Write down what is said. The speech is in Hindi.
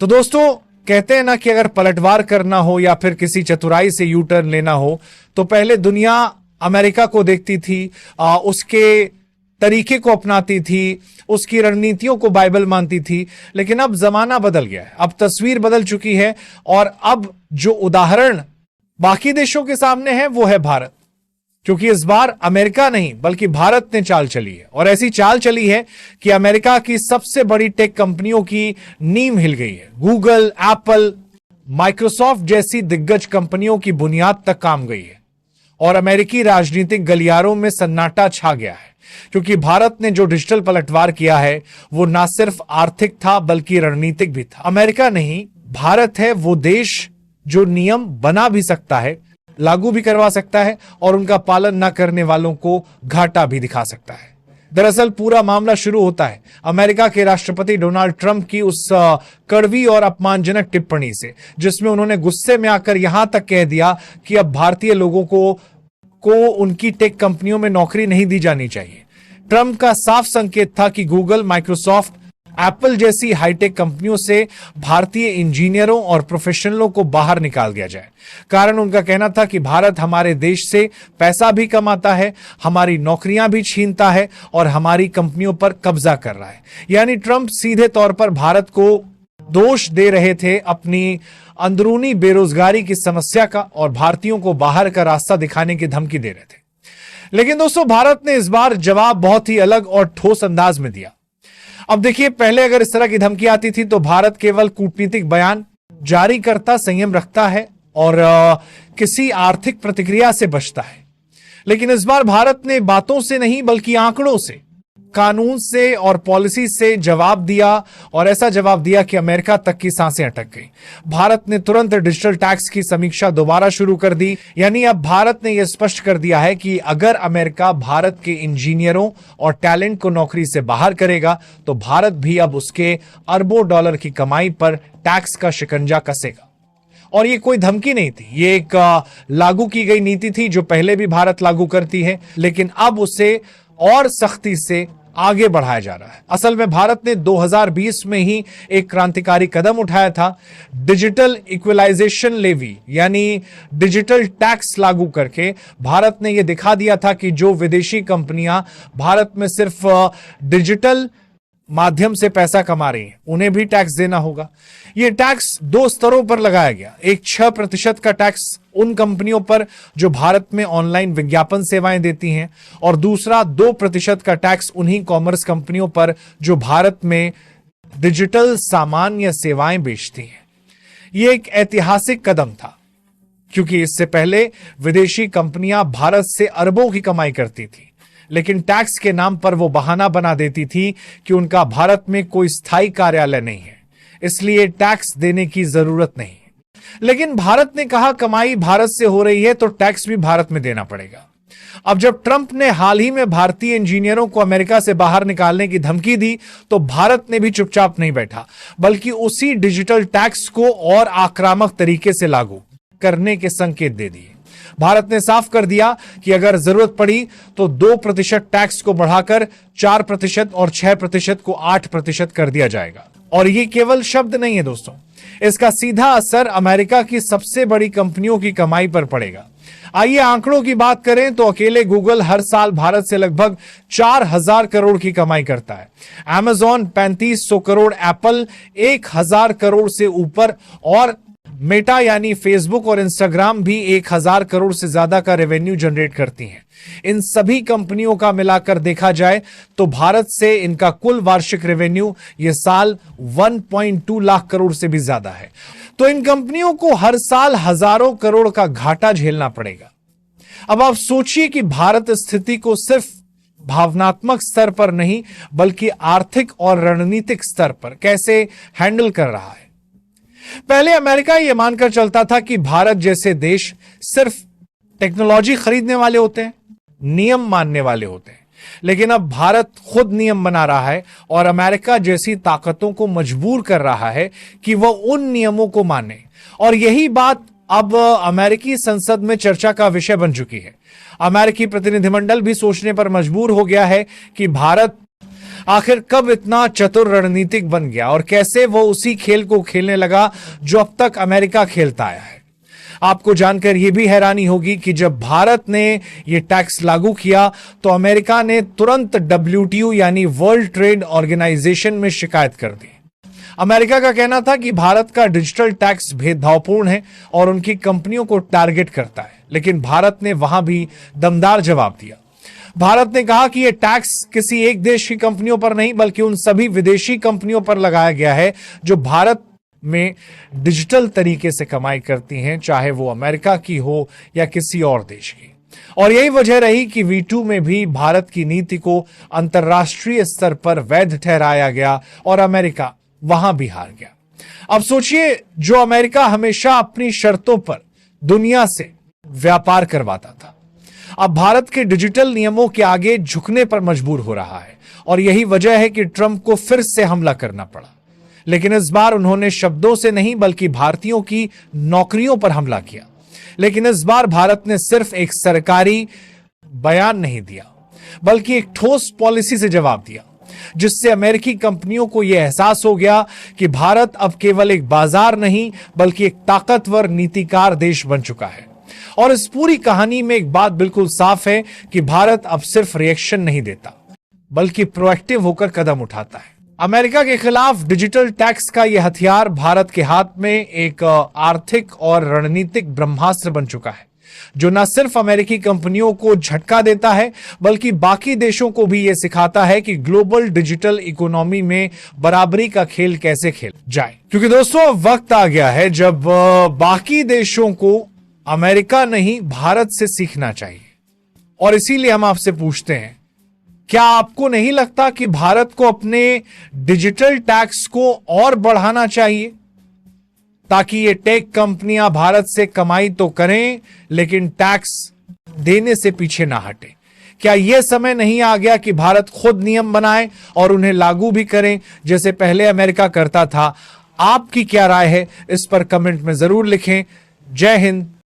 तो दोस्तों, कहते हैं ना कि अगर पलटवार करना हो या फिर किसी चतुराई से यू टर्न लेना हो तो पहले दुनिया अमेरिका को देखती थी, उसके तरीके को अपनाती थी, उसकी रणनीतियों को बाइबल मानती थी। लेकिन अब जमाना बदल गया है, अब तस्वीर बदल चुकी है और अब जो उदाहरण बाकी देशों के सामने है वो है भारत। क्योंकि इस बार अमेरिका नहीं बल्कि भारत ने चाल चली है, और ऐसी चाल चली है कि अमेरिका की सबसे बड़ी टेक कंपनियों की नींव हिल गई है। गूगल, एप्पल, माइक्रोसॉफ्ट जैसी दिग्गज कंपनियों की बुनियाद तक काम गई है और अमेरिकी राजनीतिक गलियारों में सन्नाटा छा गया है। क्योंकि भारत ने जो डिजिटल पलटवार किया है वो ना सिर्फ आर्थिक था बल्कि रणनीतिक भी था। अमेरिका नहीं, भारत है वो देश जो नियम बना भी सकता है, लागू भी करवा सकता है और उनका पालन न करने वालों को घाटा भी दिखा सकता है। दरअसल पूरा मामला शुरू होता है अमेरिका के राष्ट्रपति डोनाल्ड ट्रंप की उस कड़वी और अपमानजनक टिप्पणी से, जिसमें उन्होंने गुस्से में आकर यहां तक कह दिया कि अब भारतीय लोगों को उनकी टेक कंपनियों में नौकरी नहीं दी जानी चाहिए। ट्रंप का साफ संकेत था कि गूगल, माइक्रोसॉफ्ट, एप्पल जैसी हाईटेक कंपनियों से भारतीय इंजीनियरों और प्रोफेशनलों को बाहर निकाल दिया जाए। कारण उनका कहना था कि भारत हमारे देश से पैसा भी कमाता है, हमारी नौकरियां भी छीनता है और हमारी कंपनियों पर कब्जा कर रहा है। यानी ट्रंप सीधे तौर पर भारत को दोष दे रहे थे अपनी अंदरूनी बेरोजगारी की समस्या का और भारतीयों को बाहर का रास्ता दिखाने की धमकी दे रहे थे। लेकिन दोस्तों, भारत ने इस बार जवाब बहुत ही अलग और ठोस अंदाज में दिया। अब देखिए, पहले अगर इस तरह की धमकी आती थी तो भारत केवल कूटनीतिक बयान जारी करता, संयम रखता है और किसी आर्थिक प्रतिक्रिया से बचता है। लेकिन इस बार भारत ने बातों से नहीं बल्कि आंकड़ों से, कानून से और पॉलिसी से जवाब दिया, और ऐसा जवाब दिया कि अमेरिका तक की सांसें अटक गई। भारत ने तुरंत डिजिटल टैक्स की समीक्षा दोबारा शुरू कर दी। यानी अब भारत ने यह स्पष्ट कर दिया है कि अगर अमेरिका भारत के इंजीनियरों और टैलेंट को नौकरी से बाहर करेगा तो भारत भी अब उसके अरबों डॉलर की कमाई पर टैक्स का शिकंजा कसेगा। और ये कोई धमकी नहीं थी, ये एक लागू की गई नीति थी जो पहले भी भारत लागू करती है, लेकिन अब उसे और सख्ती से आगे बढ़ाया जा रहा है। असल में भारत ने 2020 में ही एक क्रांतिकारी कदम उठाया था, डिजिटल इक्वलाइजेशन लेवी यानी डिजिटल टैक्स लागू करके भारत ने यह दिखा दिया था कि जो विदेशी कंपनियां भारत में सिर्फ डिजिटल माध्यम से पैसा कमा रही हैं उन्हें भी टैक्स देना होगा। यह टैक्स दो स्तरों पर लगाया गया। एक 6% का टैक्स उन कंपनियों पर जो भारत में ऑनलाइन विज्ञापन सेवाएं देती हैं, और दूसरा 2% का टैक्स उन्हीं कॉमर्स कंपनियों पर जो भारत में डिजिटल सामान या सेवाएं बेचती हैं। यह एक ऐतिहासिक कदम था क्योंकि इससे पहले विदेशी कंपनियां भारत से अरबों की कमाई करती थी, लेकिन टैक्स के नाम पर वो बहाना बना देती थी कि उनका भारत में कोई स्थायी कार्यालय नहीं है, इसलिए टैक्स देने की जरूरत नहीं। लेकिन भारत ने कहा कमाई भारत से हो रही है तो टैक्स भी भारत में देना पड़ेगा। अब जब ट्रंप ने हाल ही में भारतीय इंजीनियरों को अमेरिका से बाहर निकालने की धमकी दी तो भारत ने भी चुपचाप नहीं बैठा, बल्कि उसी डिजिटल टैक्स को और आक्रामक तरीके से लागू करने के संकेत दे दिए। भारत ने साफ कर दिया कि अगर जरूरत पड़ी तो 2% टैक्स को बढ़ाकर 4% और 6% को 8% कर दिया जाएगा। और ये केवल शब्द नहीं है दोस्तों, इसका सीधा असर अमेरिका की सबसे बड़ी कंपनियों की कमाई पर पड़ेगा। आइए आंकड़ों की बात करें तो अकेले गूगल हर साल भारत से लगभग 4000 करोड़ की कमाई करता है, अमेज़न 3500 करोड़, एप्पल 1000 करोड़ से ऊपर और मेटा यानी फेसबुक और इंस्टाग्राम भी 1000 करोड़ से ज्यादा का रेवेन्यू जनरेट करती हैं। इन सभी कंपनियों का मिलाकर देखा जाए तो भारत से इनका कुल वार्षिक रेवेन्यू यह साल 1.2 लाख करोड़ से भी ज्यादा है। तो इन कंपनियों को हर साल हजारों करोड़ का घाटा झेलना पड़ेगा। अब आप सोचिए कि भारत स्थिति को सिर्फ भावनात्मक स्तर पर नहीं बल्कि आर्थिक और रणनीतिक स्तर पर कैसे हैंडल कर रहा है। पहले अमेरिका यह मानकर चलता था कि भारत जैसे देश सिर्फ टेक्नोलॉजी खरीदने वाले होते हैं, नियम मानने वाले होते हैं, लेकिन अब भारत खुद नियम बना रहा है और अमेरिका जैसी ताकतों को मजबूर कर रहा है कि वह उन नियमों को माने। और यही बात अब अमेरिकी संसद में चर्चा का विषय बन चुकी है। अमेरिकी प्रतिनिधिमंडल भी सोचने पर मजबूर हो गया है कि भारत आखिर कब इतना चतुर रणनीतिक बन गया और कैसे वो उसी खेल को खेलने लगा जो अब तक अमेरिका खेलता आया है। आपको जानकर यह भी हैरानी होगी कि जब भारत ने यह टैक्स लागू किया तो अमेरिका ने तुरंत WTO यानी वर्ल्ड ट्रेड ऑर्गेनाइजेशन में शिकायत कर दी। अमेरिका का कहना था कि भारत का डिजिटल टैक्स भेदभावपूर्ण है और उनकी कंपनियों को टारगेट करता है, लेकिन भारत ने वहां भी दमदार जवाब दिया। भारत ने कहा कि यह टैक्स किसी एक देश की कंपनियों पर नहीं बल्कि उन सभी विदेशी कंपनियों पर लगाया गया है जो भारत में डिजिटल तरीके से कमाई करती हैं, चाहे वो अमेरिका की हो या किसी और देश की। और यही वजह रही कि V2 में भी भारत की नीति को अंतर्राष्ट्रीय स्तर पर वैध ठहराया गया और अमेरिका वहां भी हार गया। अब सोचिए, जो अमेरिका हमेशा अपनी शर्तों पर दुनिया से व्यापार करवाता था, अब भारत के डिजिटल नियमों के आगे झुकने पर मजबूर हो रहा है। और यही वजह है कि ट्रंप को फिर से हमला करना पड़ा, लेकिन इस बार उन्होंने शब्दों से नहीं बल्कि भारतीयों की नौकरियों पर हमला किया। लेकिन इस बार भारत ने सिर्फ एक सरकारी बयान नहीं दिया बल्कि एक ठोस पॉलिसी से जवाब दिया, जिससे अमेरिकी कंपनियों को यह एहसास हो गया कि भारत अब केवल एक बाजार नहीं बल्कि एक ताकतवर नीतिकार देश बन चुका है। और इस पूरी कहानी में एक बात बिल्कुल साफ है कि भारत अब सिर्फ रिएक्शन नहीं देता बल्कि प्रोएक्टिव होकर कदम उठाता है। अमेरिका के खिलाफ डिजिटल टैक्स का यह हथियार भारत के हाथ में एक आर्थिक और रणनीतिक ब्रह्मास्त्र बन चुका है, जो न सिर्फ अमेरिकी कंपनियों को झटका देता है बल्कि बाकी देशों को भी यह सिखाता है कि ग्लोबल डिजिटल इकोनॉमी में बराबरी का खेल कैसे खेल जाए। क्योंकि दोस्तों, अब वक्त आ गया है जब बाकी देशों को अमेरिका नहीं भारत से सीखना चाहिए। और इसीलिए हम आपसे पूछते हैं, क्या आपको नहीं लगता कि भारत को अपने डिजिटल टैक्स को और बढ़ाना चाहिए ताकि ये टेक कंपनियां भारत से कमाई तो करें लेकिन टैक्स देने से पीछे ना हटे? क्या यह समय नहीं आ गया कि भारत खुद नियम बनाए और उन्हें लागू भी करें जैसे पहले अमेरिका करता था? आपकी क्या राय है, इस पर कमेंट में जरूर लिखें। जय हिंद,